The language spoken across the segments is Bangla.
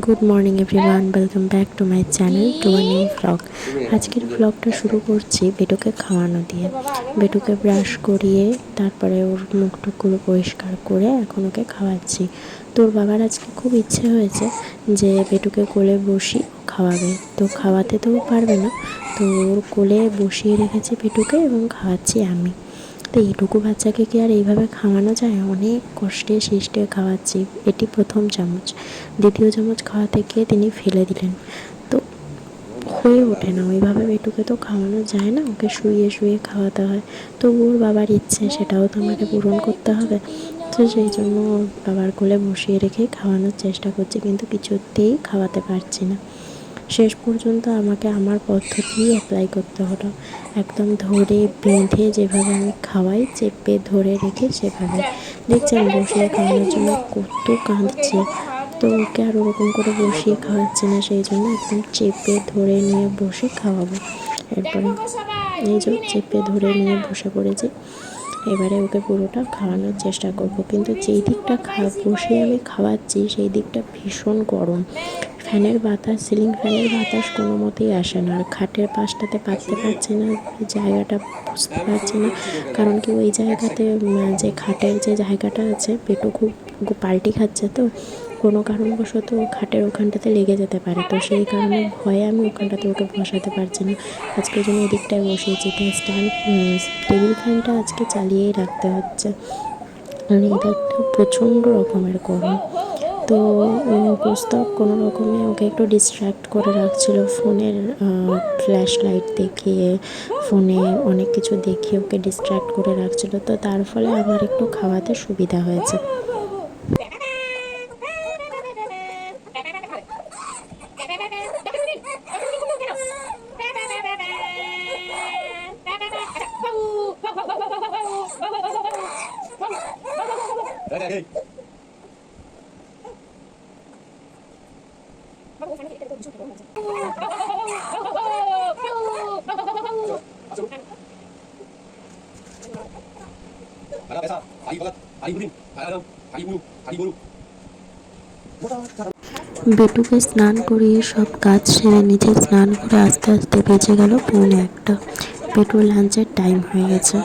Good morning everyone, welcome back to my channel to a new vlog. আজকের ভ্লগটা শুরু করছি বেটুকে খাওয়ানো দিয়ে। বেটুকে ব্রাশ করিয়ে তারপরে ওর মুখ টুকগুলো পরিষ্কার করে এখন ওকে খাওয়াচ্ছি। তোর বাবার আজকে খুব ইচ্ছে হয়েছে যে বেটুকে কোলে বসি খাওয়াবে, তো খাওয়াতে তো পারবে না, তো ওর কোলে বসিয়ে রেখেছি বেটুকে এবং খাওয়াচ্ছি আমি। তো এইটুকু বাচ্চাকে কি আর এইভাবে খাওয়ানো যায়? অনেক কষ্টে সৃষ্টে খাওয়াচ্ছি। এটি প্রথম চামচ, দ্বিতীয় চামচ খাওয়াতে গিয়ে তিনি ফেলে দিলেন। তো হয়ে ওঠে না ওইভাবে, বেটুকে তো খাওয়ানো যায় না, ওকে শুইয়ে শুইয়ে খাওয়াতে হয়। তো ওর বাবার ইচ্ছে, সেটাও তো আমাকে পূরণ করতে হবে। তো সেই জন্য ওর বাবার কোলে বসিয়ে রেখে খাওয়ানোর চেষ্টা করছি, কিন্তু কিছুতেই খাওয়াতে পারছি না। শেষ পর্যন্ত আমাকে আমার পদ্ধতিই অ্যাপ্লাই করতে হলো। একদম ধরে বেঁধে যেভাবে আমি খাওয়াই, চেপে ধরে রেখে সেভাবে। দেখছেন বসিয়ে খাওয়ানোর জন্য কত কাঁদছে। তো ওকে আর ওরকম করে বসিয়ে খাওয়াচ্ছি না, সেই জন্য একদম চেপে ধরে নিয়ে বসে খাওয়াবো। এরপরে এই যে চেপে ধরে নিয়ে বসে পড়েছি। এবারে ওকে পুরোটা খাওয়ানোর চেষ্টা করব, কিন্তু যেই দিকটা বসে আমি খাওয়াচ্ছি সেই দিকটা ভীষণ গরম। ফ্যানের বাতাস, সিলিং ফ্যানের বাতাস কোনো মতেই আসে না। আর খাটের পাশটাতে পাততে পারছি না, জায়গাটা বুঝতে পারছি না। কারণ কি ওই জায়গাতে যে খাটের যে জায়গাটা আছে, পেটু খুব পাল্টি খাচ্ছে, তো কোনো কারণবশত খাটের ওখানটাতে লেগে যেতে পারে। তো সেই কারণে ভয়ে আমি ওখানটাতে ওকে বসাতে পারছি না। আজকের জন্য এদিকটায় বসিয়েছি, তাই টেবিল ফ্যানটা আজকে চালিয়েই রাখতে হচ্ছে, কারণ এটা একটা প্রচণ্ড রকমের গরম। তো পুস্তক কোনো রকমে ওকে একটু ডিস্ট্র্যাক্ট করে রাখছিল, ফোনের ফ্ল্যাশ লাইট দেখিয়ে, ফোনে অনেক কিছু দেখিয়ে ওকে ডিস্ট্র্যাক্ট করে রাখছিল। তো তার ফলে আমার একটু খাওয়াতে সুবিধা হয়েছে। বেটুকে স্নান করিয়ে সব কাজ সেরে নিজে স্নান করে আস্তে আস্তে বেজে গেল 1:45। বেটুর লাঞ্চের টাইম হয়ে গেছে।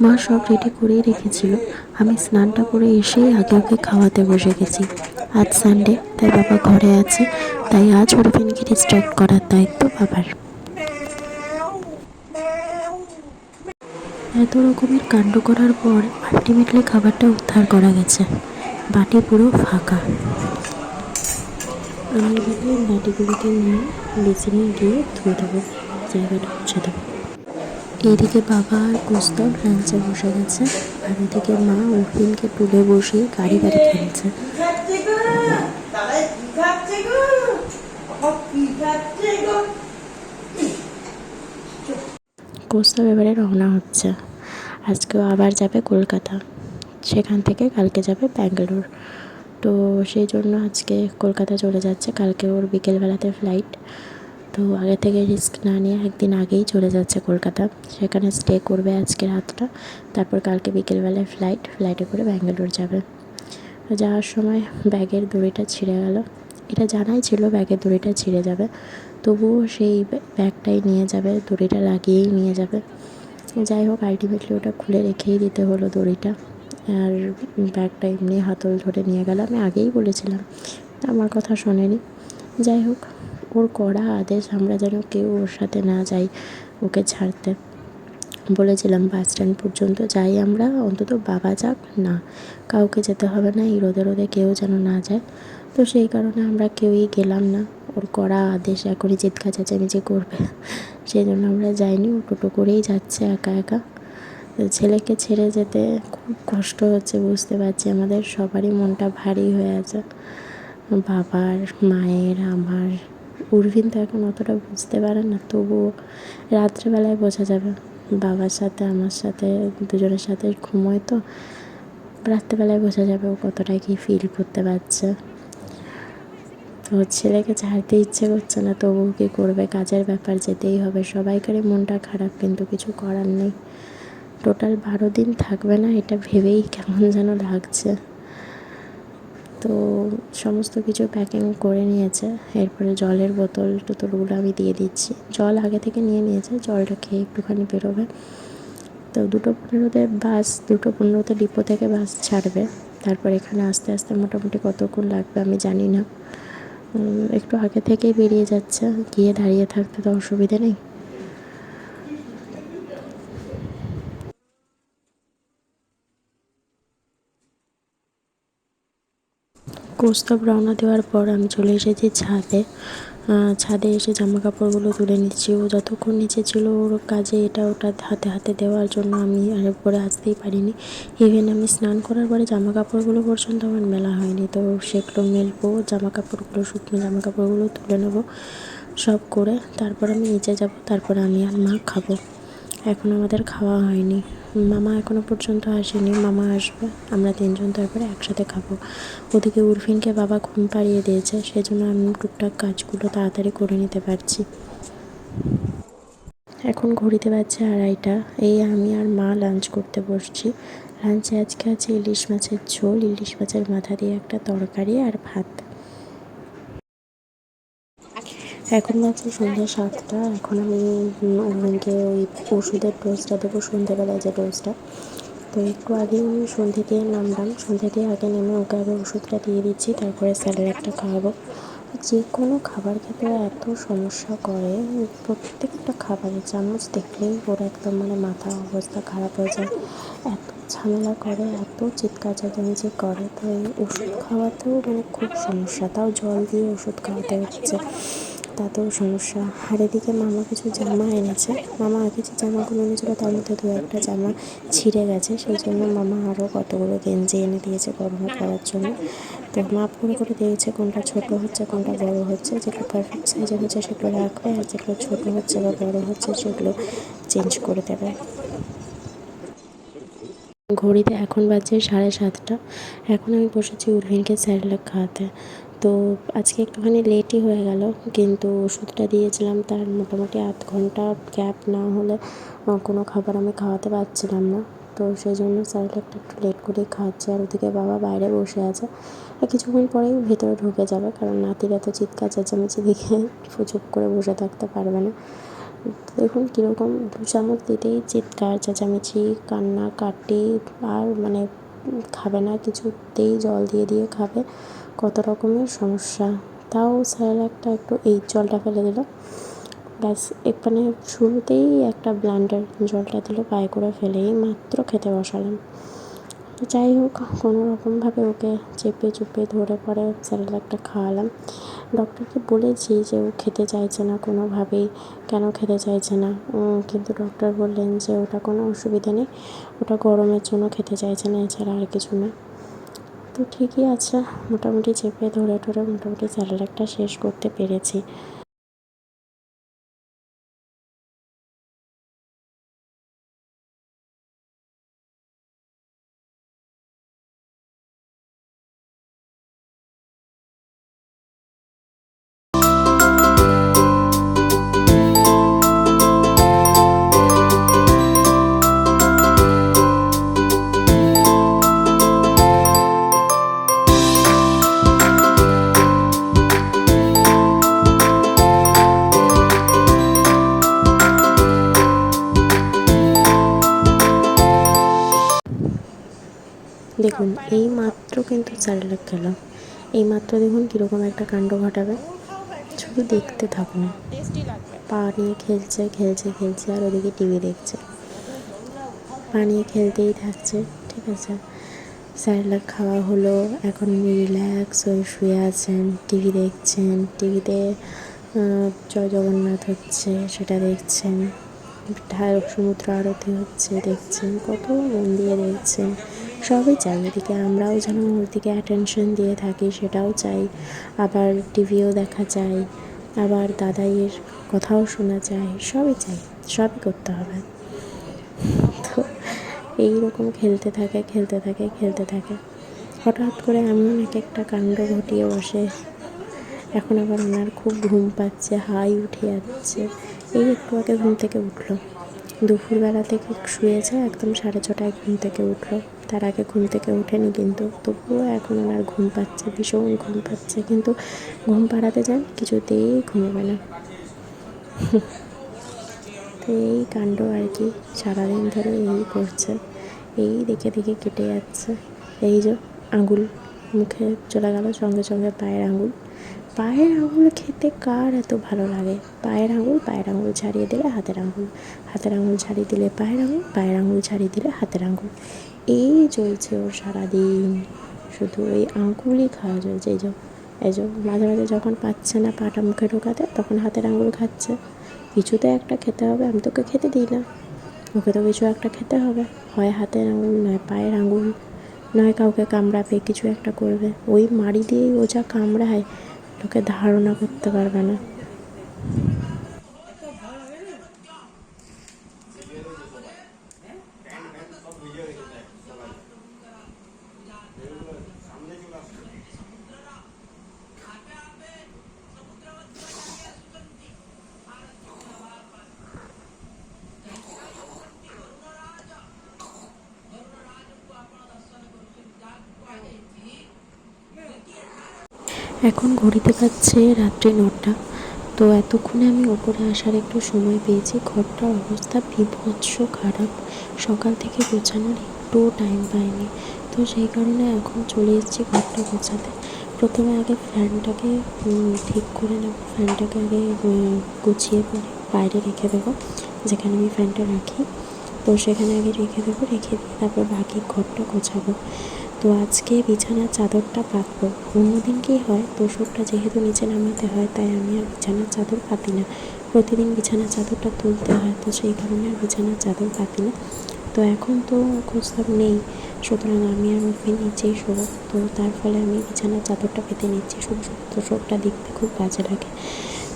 মা সব রেডি করেই রেখেছিল, আমি স্নানটা করে এসেই আগে ওকে খাওয়াতে বসে গেছি। আজ সানডে, তাই বাবা ঘরে আছে, তাই আজ অরবিনকে ডিস্ট্র্যাক্ট করার দায়িত্ব বাবার। এত রকমের কাণ্ড করার পর আলটিমেটলি খাবারটা উদ্ধার করা গেছে। বাটি পুরো ফাঁকা। আমি এভাবে বাটিগুলোকে নিয়ে বেসিনে গিয়ে ধুয়ে দেবো, জায়গাটা মুছে দেবো। এইদিকে বাবা আর কুস্তব লাঞ্চে বসে গেছে, আর ওদিকে মা অরবিনকে তুলে বসিয়ে গাড়ি গাড়ি খেলছে। কুস্তব এবারে রওনা হচ্ছে। আজকেও আবার যাবে কলকাতা, সেখান থেকে কালকে যাবে ব্যাঙ্গালোর। তো সেই জন্য আজকে কলকাতা চলে যাচ্ছে, কালকে ওর বিকেলবেলাতে ফ্লাইট। তো আগে থেকে রিস্ক না নিয়ে একদিন আগেই চলে যাচ্ছে কলকাতা, সেখানে স্টে করবে আজকে রাতটা, তারপর কালকে বিকেলবেলায় ফ্লাইটে করে ব্যাঙ্গালোর যাবে। যাওয়ার সময় ব্যাগের দড়িটা ছিঁড়ে গেল। এটা জানাই ছিল ব্যাগের দড়িটা ছিঁড়ে যাবে, তবুও সেই ব্যাগটাই নিয়ে যাবে, দড়িটা লাগিয়েই নিয়ে যাবে। যাই হোক, আলটিমেটলি ওটা খুলে রেখেই দিতে হলো দড়িটা। আর ব্যাগটা এমনি হাতল ধরে নিয়ে গেল, আমি আগেই বলেছিলাম, আমার কথা শোনেনি। যাই হোক, ওর কড়া আদেশ আমরা যেন কেউ ওর সাথে না যাই ওকে ছাড়তে। বলেছিলাম বাস স্ট্যান্ড পর্যন্ত যাই আমরা, অন্তত বাবা যাক না, কাউকে যেতে হবে না, এই রোদে রোদে কেউ যেন না যায়। তো সেই কারণে আমরা কেউই গেলাম না, ওর কড়া আদেশ এখনই চিৎকার চেঁচামেচি করবে, সেই জন্য আমরা যাইনি। ও টোটো করেই যাচ্ছে একা একা। ছেলেকে ছেড়ে যেতে খুব কষ্ট হচ্ছে, বুঝতে পারছি, আমাদের সবারই মনটা ভারী হয়ে আছে, বাবার, মায়ের, আমার। উর্ভিন তো এখন অতটা বুঝতে পারে না, তবুও রাত্রেবেলায় বোঝা যাবে। বাবার সাথে আমার সাথে দুজনের সাথে ঘুমোয়, তো রাত্রেবেলায় বোঝা যাবে ও কতটা কি ফিল করতে পারছে। তো ছেলেকে ছাড়তে ইচ্ছে করছে না, তবুও কী করবে, কাজের ব্যাপার, যেতেই হবে। সবাইকারই মনটা খারাপ, কিন্তু কিছু করার নেই। টোটাল 12 দিন থাকবে না, এটা ভেবেই কেমন যেন লাগছে। তো সমস্ত কিছু প্যাকিং করে নিয়েছে। এরপরে জলের বোতলগুলো আমি দিয়ে দিচ্ছি। জল আগে থেকে নিয়ে নিয়েছে, জলটা খেয়ে একটুখানি বেরোবে। তো 2:15 ডিপো থেকে বাস ছাড়বে। তারপর এখানে আস্তে আস্তে মোটামুটি কতক্ষণ লাগবে আমি জানি না। একটু আগে থেকেই বেরিয়ে যাচ্ছে, গিয়ে দাঁড়িয়ে থাকতে তো অসুবিধে নেই। কৌস্তব রওনা দেওয়ার পর আমি চলে এসেছি ছাদে। ছাদে এসে জামা কাপড়গুলো তুলে নিচ্ছি। ও যতক্ষণ নিচে ছিল ওর কাজে এটা ওটা হাতে হাতে দেওয়ার জন্য আমি আর উপরে আসতেই পারিনি। ইভেন আমি স্নান করার পরে জামা কাপড়গুলো পর্যন্ত আমার মেলা হয়নি। তো সেগুলো মেলবো, শুকনো জামা কাপড়গুলো তুলে নেবো সব করে। তারপর আমি নিচে যাব, তারপর আমি আর মা খাবো। এখন আমাদের খাওয়া হয়নি, মামা এখনও পর্যন্ত আসেনি। মামা আসবে, আমরা 3জন তারপরে একসাথে খাবো। ওদিকে উরফিনকে বাবা ঘুম পাড়িয়ে দিয়েছে, সেজন্য আমি টুকটাক কাজগুলো তাড়াতাড়ি করে নিতে পারছি। এখন ঘড়িতে বাজছে 2:30। এই আমি আর মা লাঞ্চ করতে বসছি। লাঞ্চে আজকে আছে ইলিশ মাছের ঝোল, ইলিশ মাছের মাথা দিয়ে একটা তরকারি আর ভাত। এখন বাজছে সন্ধ্যা 7টা। এখন আমি ওখানকে ওই ওষুধের ডোজটা দেবো, সন্ধ্যেবেলায় যে ডোজটা। তো একটু আগে আমি সন্ধ্যে দিয়ে নামলাম, সন্ধ্যে দিয়ে আগে নেমে ওকে আগে ওষুধটা দিয়ে দিচ্ছি, তারপরে স্যালাডটা খাওয়াবো। যে কোনো খাবার খেতে এত সমস্যা করে, প্রত্যেকটা খাবারের চামচ দেখলেই ওর একদম মানে মাথা অবস্থা খারাপ হয়ে যায়। এত ঝামেলা করে, এত চিৎকার চেঁচামেচি করে। তো এই ওষুধ খাওয়াতেও মানে খুব সমস্যা, তাও জল দিয়ে ওষুধ খাওয়াতে হচ্ছে, তাতেও সমস্যা। আর এদিকে মামা কিছু জামা এনেছে, মামা আগে যে জামাগুলো এনেছিলো তার মধ্যে 2-1টা জামা ছিঁড়ে গেছে, সেই জন্য মামা আরও কতগুলো গেঞ্জি এনে দিয়েছে গরমে পরার জন্য। তো মাপ করে করে দিয়েছে কোনটা ছোট হচ্ছে কোনটা বড় হচ্ছে, যেগুলো পারফেক্ট সাইজের হচ্ছে সেগুলো রাখবে, আর যেগুলো ছোট হচ্ছে বা বড় হচ্ছে সেগুলো চেঞ্জ করে দেবে। ঘড়িতে এখন বাজছে 7:30। এখন আমি বসেছি উরভিনকে স্যারেলাক খাওয়াতে। তো আজকে একটুখানি লেটই হয়ে গেল, কিন্তু ওষুধটা দিয়েছিলাম তার মোটামুটি 8 ঘন্টা গ্যাপ না হলে কোনো খাবার আমি খাওয়াতে পারছিলাম না। তো সেই জন্য স্যারেলাকটা একটু লেট করেই খাওয়াচ্ছি। আর ওদিকে বাবা বাইরে বসে আছে, আর কিছুক্ষণ পরেই ভেতরে ঢুকে যাবে, কারণ নাতিরা তো চিৎকার চেঁচামেচি দেখে চুপ করে বসে থাকতে পারবে না। দেখুন কীরকম 2 চামচ দিতেই চিৎকার চেঁচামেচি কান্নাকাটি, আর মানে খাবে না, কিছুতেই জল দিয়ে দিয়ে খাবে, কত রকমের সমস্যা। তাও স্যারেলাকটা একটু এই জলটা ফেলে দিল, ব্যাস মানে শুরুতেই একটা ব্লান্ডার জলটা দিল, পায়ে করে ফেলেই মাত্র খেতে বসালাম। যাই হোক, কোনো রকমভাবে ওকে চেপে চুপে ধরে পরে স্যারেলাকটা খাওয়ালাম। ডক্টরকে বলেছি যে ও খেতে চাইছে না কোনোভাবেই, কেন খেতে চাইছে না, কিন্তু ডক্টর বললেন যে ওটা কোনো অসুবিধা নেই, ওটা গরমের জন্য খেতে চাইছে না, এছাড়া আর কিছু না। তো ঠিকই আছে, মোটামুটি চেপে ধরে মোটামুটি স্যারেলাকটা শেষ করতে পেরেছি। দেখুন এই মাত্র কিন্তু স্যারেলাক খেলাম, এই মাত্র দেখুন কীরকম একটা কাণ্ড ঘটাবে, শুধু দেখতে থাকুন। পা নিয়ে খেলছে খেলছে খেলছে আর ওদিকে টিভি দেখছে, পা নিয়ে খেলতেই থাকছে। ঠিক আছে, স্যারেলাক খাওয়া হলো, এখন রিল্যাক্স হয়ে শুয়ে আছেন, টিভি দেখছেন, টিভিতে জয় জগন্নাথ হচ্ছে সেটা দেখছেন, সমুদ্র আরতি হচ্ছে দেখছেন, কত মন দিয়ে দেখছেন, সবই চাই। এদিকে আমরাও যেন ওর দিকে অ্যাটেনশন দিয়ে থাকি সেটাও চাই, আবার টিভিও দেখা চাই, আবার দাদাইয়ের কথাও শোনা চাই, সবই চাই, সবই করতে হবে। তো এইরকম খেলতে থাকে খেলতে থাকে খেলতে থাকে, হঠাৎ করে এমন এক একটা কাণ্ড ঘটিয়ে বসে। এখন আবার ওনার খুব ঘুম পাচ্ছে, হাই উঠে যাচ্ছে, এই একটু আগে ঘুম থেকে উঠলো, দুপুরবেলা থেকে শুয়েছে, একদম 6:30টায় ঘুম থেকে উঠলো, তার আগে ঘুম থেকে ওঠেনি, কিন্তু তবুও এখন ওনার ঘুম পাচ্ছে, ভীষণ ঘুম পাচ্ছে, কিন্তু ঘুম পাড়াতে যান কিছুতেই ঘুমোবে না। তো এই কাণ্ড আর কি, সারাদিন ধরে এই করছে, এই দেখে দেখে কেটে যাচ্ছে। এই যে আঙুল মুখে চলে গেল, সঙ্গে সঙ্গে পায়ের আঙুল। পায়ের আঙুল খেতে কার এত ভালো লাগে? পায়ের আঙুল ছাড়িয়ে দিলে হাতের আঙুল, হাতের আঙুল ছাড়িয়ে দিলে পায়ের আঙুল, পায়ের আঙুল ছাড়িয়ে দিলে হাতের আঙুল। এই চলছে ওর সারাদিন, শুধু এই আঙুলই খাওয়া চলছে। এই যে মাঝে মাঝে যখন পাচ্ছে না পাটা মুখে ঢোকাতে, তখন হাতের আঙুল খাচ্ছে। কিছু তো একটা খেতে হবে, আমি তোকে খেতে দিই না, ওকে তো কিছু একটা খেতে হবে, হয় হাতের আঙুল নয় পায়ের আঙুল, নয় কাউকে কামড়াবে, কিছু একটা করবে। ওই মাড়ি দিয়েই ও যা কামড়ায়, লোকে ধারণা করতে পারবে না। এখন ঘড়িতে পাচ্ছে রাত্রি 9টা। তো এতক্ষণে আমি ওপরে আসার একটু সময় পেয়েছি। ঘরটার অবস্থা বীভৎস খারাপ, সকাল থেকে গোছানোর একটু টাইম পাইনি। তো সেই কারণে এখন চলে এসেছি ঘরটা গোছাতে। প্রথমে আগে ফ্যানটাকে ঠিক করে নেব, ফ্যানটাকে আগে গুছিয়ে পরে বাইরে রেখে দেবো, যেখানে আমি ফ্যানটা রাখি। তো সেখানে আগে রেখে দেবো, রেখে দিয়ে তারপর বাকি ঘরটা গোছাবো। তো আজকে বিছানার চাদরটা পাতবো। অন্যদিন কী হয়, তোষকটা যেহেতু নিচে নামাতে হয়, তাই আমি আর বিছানার চাদর পাতি না। প্রতিদিন বিছানার চাদরটা তুলতে হয়, তো সেই কারণে আর বিছানার চাদর পাতি না। তো এখন তো খোঁজখবর নেই, সুতরাং আমি আর উঠে নিচেই শোবো। তো তার ফলে আমি বিছানার চাদরটা পেতে নিচ্ছি, শুধু শুধু তোষকটা দেখতে খুব বাজে লাগে।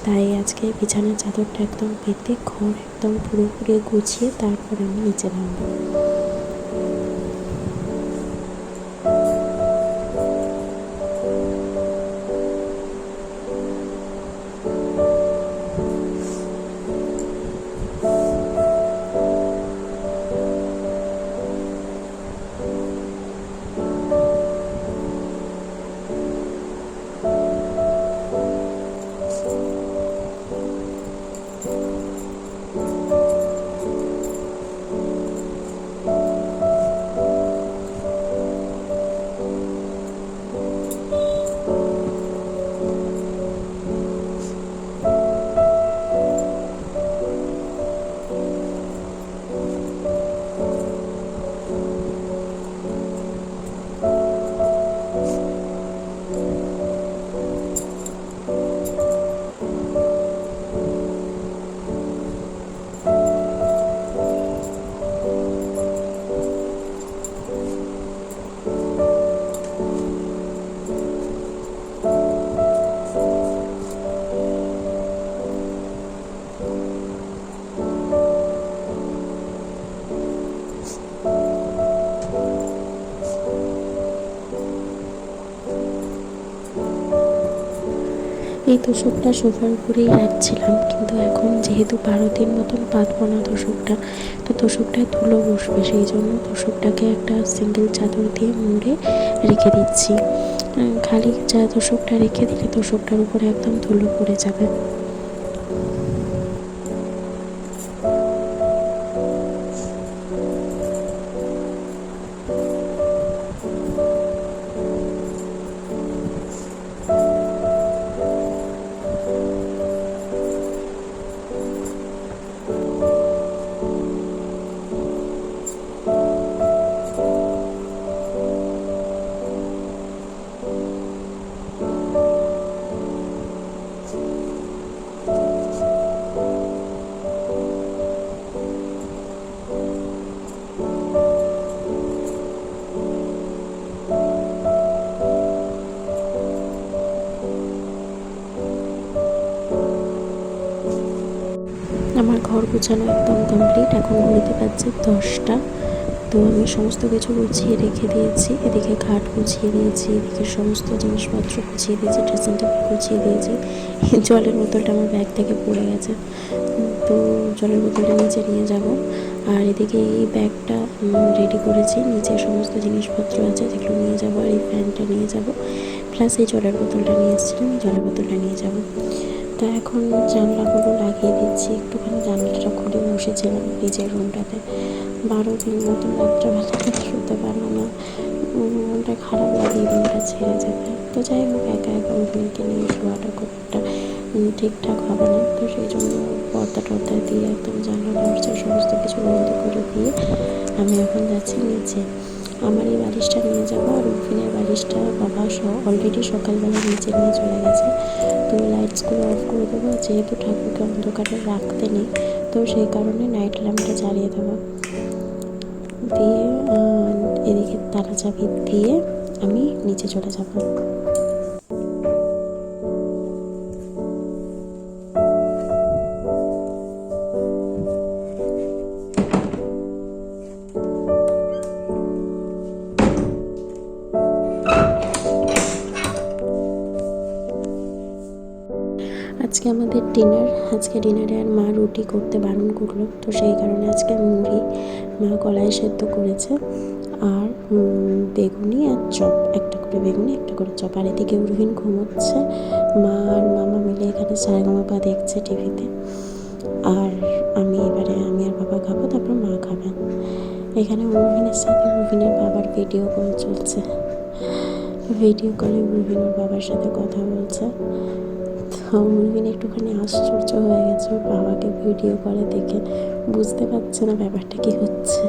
তাই আজকে বিছানার চাদরটা একদম পেতে, ঘর একদম পুরোপুরি গুছিয়ে তারপর আমি নিচে নামবো। এই তোষকটা সোফার উপরেই রাখছিলাম, কিন্তু এখন যেহেতু 12 দিন মতন পাতবো না তোষকটা, তো তোষকটায় ধুলো বসবে, সেই জন্য তোষকটাকে একটা সিঙ্গেল চাদর দিয়ে মুড়ে রেখে দিচ্ছি। খালি তোষকটা রেখে দিলে তোষকটার উপরে একদম ধুলো পড়ে যাবে। আমার ঘর গোছানো একদম কমপ্লিট। এখন ঘড়িতে পাচ্ছে 10টা। তো আমি সমস্ত কিছু গুছিয়ে রেখে দিয়েছি, এদিকে খাট গুছিয়ে দিয়েছি, এদিকে সমস্ত জিনিসপত্র গুছিয়ে দিয়েছি, ড্রেসিং টেবিল গুছিয়ে দিয়েছি। জলের বোতলটা আমার ব্যাগ থেকে পড়ে গেছে, তো জলের বোতলটা নিচে নিয়ে যাব। আর এদিকে এই ব্যাগটা রেডি করেছি, নিচে সমস্ত জিনিসপত্র আছে যেগুলো নিয়ে যাবো। আর এই ফ্যানটা নিয়ে যাব, প্লাস এই জলের বোতলটা নিয়ে এসেছিলাম, এই জলের বোতলটা নিয়ে যাব। তো এখন জানলাগুলো লাগিয়ে দিচ্ছি, একটুখানি জানলাটা খুলে বসেছিলাম নিজের রুমটাতে। 12 দিন মতন রাত্রেবেলা শুতে পারলাম না, মনটা খারাপ লাগে এই রুমটা ছেড়ে যেতে। তো যাই হোক, একা একা উর্মিকে নিয়ে শোয়াটা খুব একটা ঠিকঠাক হবে না, তো সেই জন্য পর্দা টর্দা দিয়ে একদম জানলা দরজা সমস্ত কিছু বন্ধ করে দিয়ে আমি এখন যাচ্ছি নিচে। আমার এই বালিশটা নিয়ে যাবো, আর উর্ফিনের বালিশটা বাবা অলরেডি সকালবেলা নিচে নিয়ে চলে গেছে। তো লাইটসগুলো অফ করে দেবো, যেহেতু ঠাকুরকে অন্ধকারে রাখতে নেই, তো সেই কারণে নাইট ল্যাম্পটা জ্বালিয়ে দেবো। দিয়ে এদিকে তালা চাবি দিয়ে আমি নিচে চলে যাব। আজকে আমাদের আজকে ডিনারে আর মা রুটি করতে বারণ করলো, তো সেই কারণে আজকে মুড়ি মা কলাই সেদ্ধ করেছে, আর বেগুনি আর চপ, একটা করে বেগুনি একটা করে চপ। আর এদিকে উর্ভিন ঘুমোচ্ছে, মা আর মামা মিলে এখানে সারেগামাপা দেখছে টিভিতে। আর আমি আর বাবা খাবো, তারপর মা খাবেন। এখানে উর্ভিনের সাথে উর্ভিনের বাবার ভিডিও কল চলছে, ভিডিও কলে উর্ভিন ওর বাবার সাথে কথা বলছে। তো উর্ভিন একটুখানি আশ্চর্য হয়ে গেছে ওর বাবাকে ভিডিও করে দেখে, বুঝতে পারছে না ব্যাপারটা কী হচ্ছে।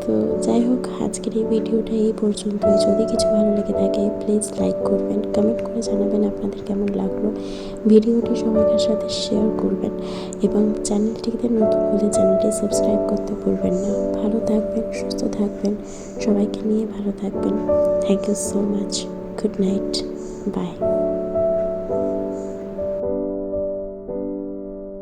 তো যাই হোক, আজকের এই ভিডিওটা এই পর্যন্তই। যদি কিছু ভালো লেগে থাকে প্লিজ লাইক করবেন, কমেন্ট করে জানাবেন আপনাদের কেমন লাগলো। ভিডিওটি সবাইকার সাথে শেয়ার করবেন, এবং চ্যানেলটিতে নতুন হলে চ্যানেলটি সাবস্ক্রাইব করতে ভুলবেন না। ভালো থাকবেন, সুস্থ থাকবেন, সবাইকে নিয়ে ভালো থাকবেন। Thank you so much. Good night, by.